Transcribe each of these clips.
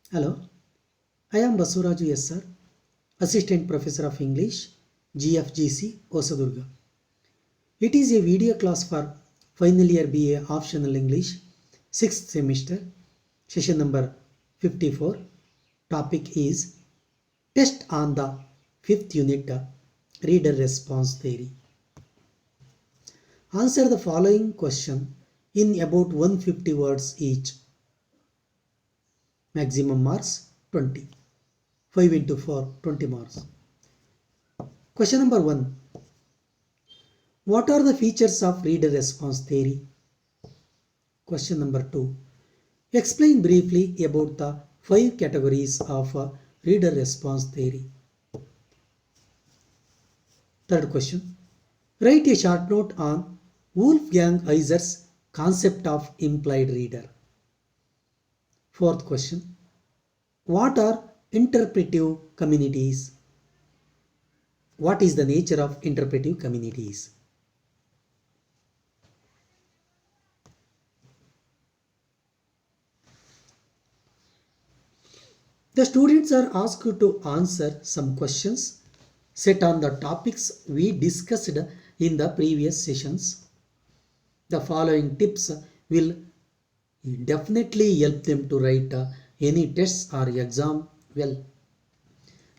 Hello, I am Basuraju S. Sir, Assistant Professor of English, GFGC, Osadurga. It is a video class for Final Year BA Optional English, 6th semester, session number 54. Topic is Test on the 5th unit, Reader Response Theory. Answer the following question in about 150 words each. Maximum marks 20. 5 into 4, 20 marks. Question number 1. What are the features of reader response theory? Question number 2. Explain briefly about the 5 categories of reader response theory. Third question. Write a short note on Wolfgang Iser's concept of implied reader. Fourth question. What are interpretive communities? What is the nature of interpretive communities? The students are asked to answer some questions set on the topics we discussed in the previous sessions. The following tips will definitely help them to write any tests or exam well.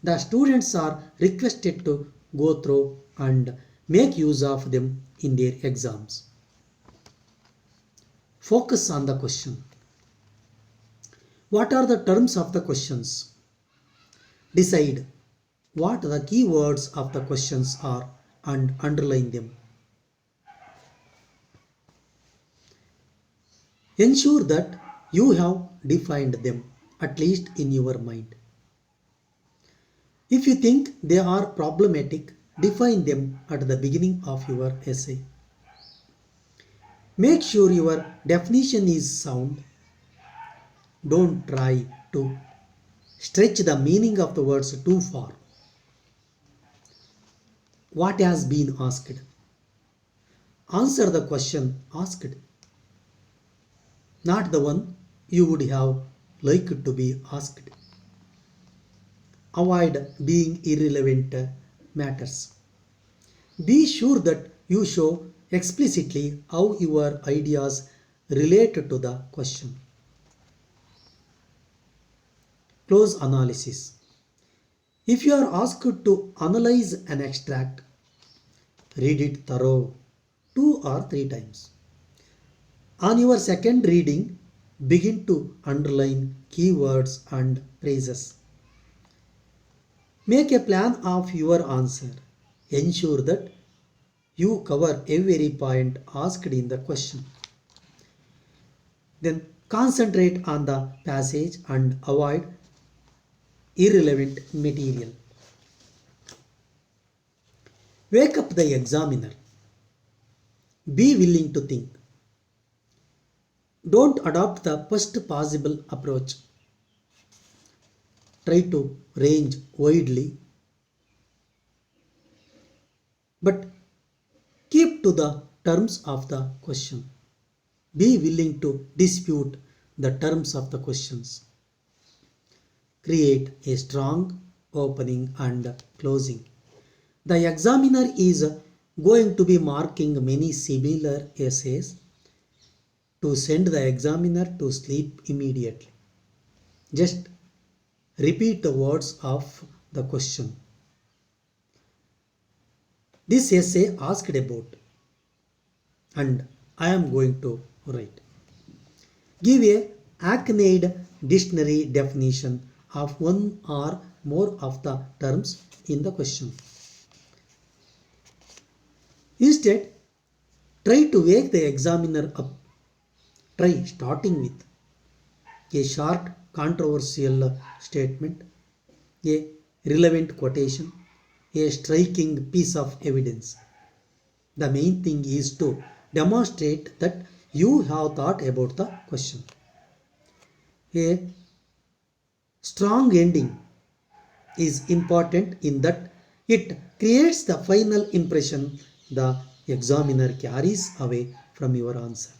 The students are requested to go through and make use of them in their exams. Focus on the question. What are the terms of the questions? Decide what the key words of the questions are and underline them. Ensure that you have defined them, at least in your mind. If you think they are problematic, define them at the beginning of your essay. Make sure your definition is sound. Don't try to stretch the meaning of the words too far. What has been asked? Answer the question asked, not the one you would have liked to be asked. Avoid being irrelevant matters. Be sure that you show explicitly how your ideas relate to the question. Close analysis. If you are asked to analyze an extract, read it thorough 2 or 3 times. On your second reading, begin to underline keywords and phrases. Make a plan of your answer. Ensure that you cover every point asked in the question. Then concentrate on the passage and avoid irrelevant material. Wake up the examiner. Be willing to think. Don't adopt the first possible approach. Try to range widely, but keep to the terms of the question. Be willing to dispute the terms of the questions. Create a strong opening and closing. The examiner is going to be marking many similar essays to send the examiner to sleep immediately. Just repeat the words of the question. This essay asked about, and I am going to write. Give a hackneyed dictionary definition of one or more of the terms in the question. Instead, try to wake the examiner up. Try starting with a short controversial statement, a relevant quotation, a striking piece of evidence. The main thing is to demonstrate that you have thought about the question. A strong ending is important in that it creates the final impression the examiner carries away from your answer.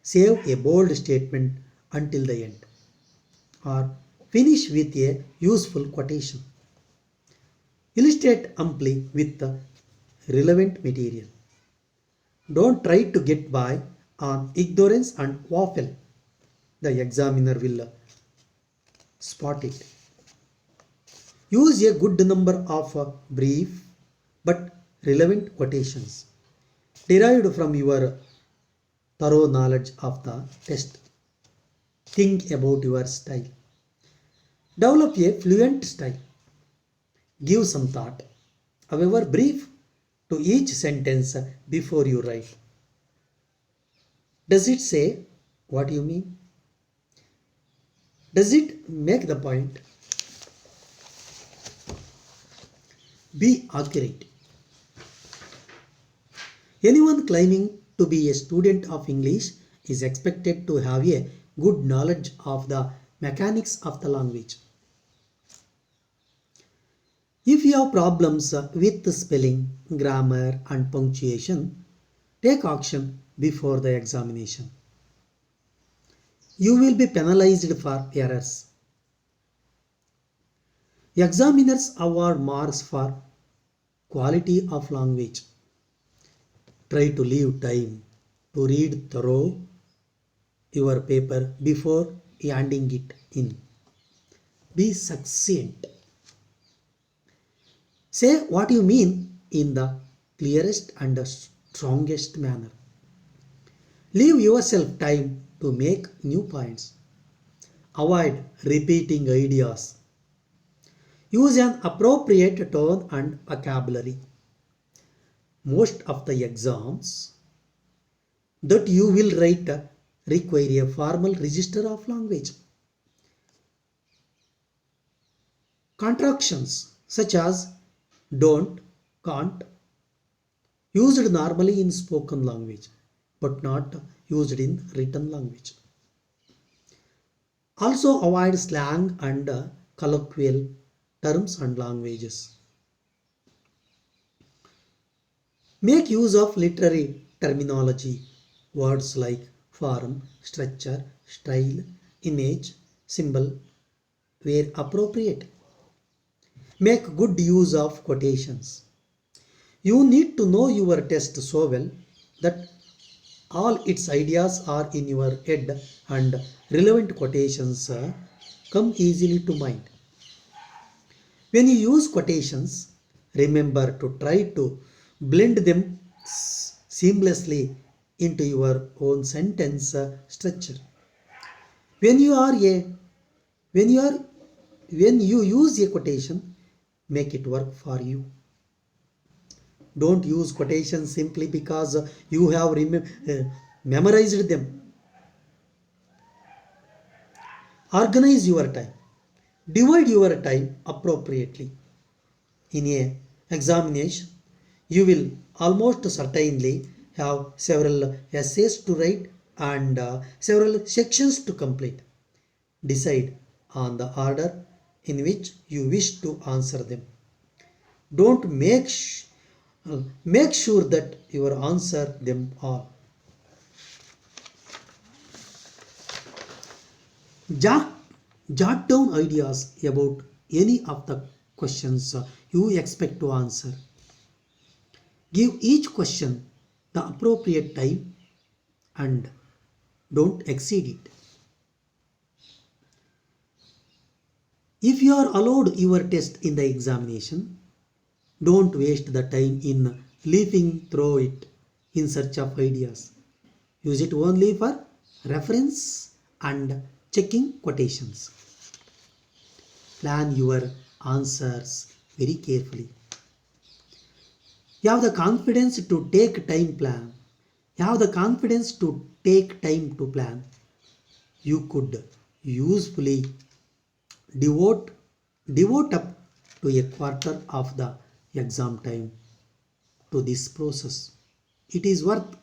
Save a bold statement until the end. or finish with a useful quotation. Illustrate amply with the relevant material. Don't try to get by on ignorance and waffle. The examiner will spot it. Use a good number of brief but relevant quotations derived from your thorough knowledge of the test. Think about your style. Develop a fluent style. Give some thought, however brief, to each sentence before you write. Does it say what you mean? Does it make the point? Be accurate. Anyone claiming to be a student of English is expected to have a good knowledge of the mechanics of the language. If you have problems with spelling, grammar, and punctuation, take action before the examination. You will be penalized for errors. Examiners award marks for quality of language. Try to leave time to read through your paper before handing it in. Be succinct. Say what you mean in the clearest and strongest manner. Leave yourself time to make new points. Avoid repeating ideas. Use an appropriate tone and vocabulary. Most of the exams that you will write require a formal register of language. Contractions such as don't, can't, used normally in spoken language but not used in written language. Also avoid slang and colloquial terms and languages. Make use of literary terminology, words like form, structure, style, image, symbol, where appropriate. Make good use of quotations. You need to know your test so well that all its ideas are in your head and relevant quotations come easily to mind. When you use quotations, remember to try to blend them seamlessly into your own sentence structure. When you are a when you are when you use a quotation, make it work for you. Don't use quotations simply because you have memorized them. Organize your time. Divide your time appropriately. In a examination, you will almost certainly have several essays to write and several sections to complete. Decide on the order in which you wish to answer them. Don't make sure that you answer them all. Jot, jot down ideas about any of the questions you expect to answer. Give each question the appropriate time and don't exceed it. If you are allowed your test in the examination, don't waste the time in leafing through it in search of ideas. Use it only for reference and checking quotations. Plan your answers very carefully. You have the confidence to take time plan. You have the confidence to take time to plan. You could usefully devote up to a quarter of the exam time to this process. It is worth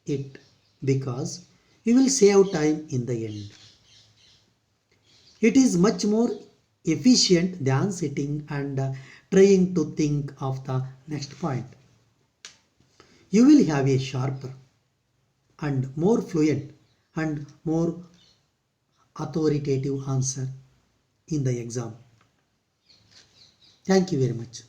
it because you will save time in the end. It is much more efficient than sitting and trying to think of the next point. You will have a sharper and more fluent and more authoritative answer in the exam. Thank you very much.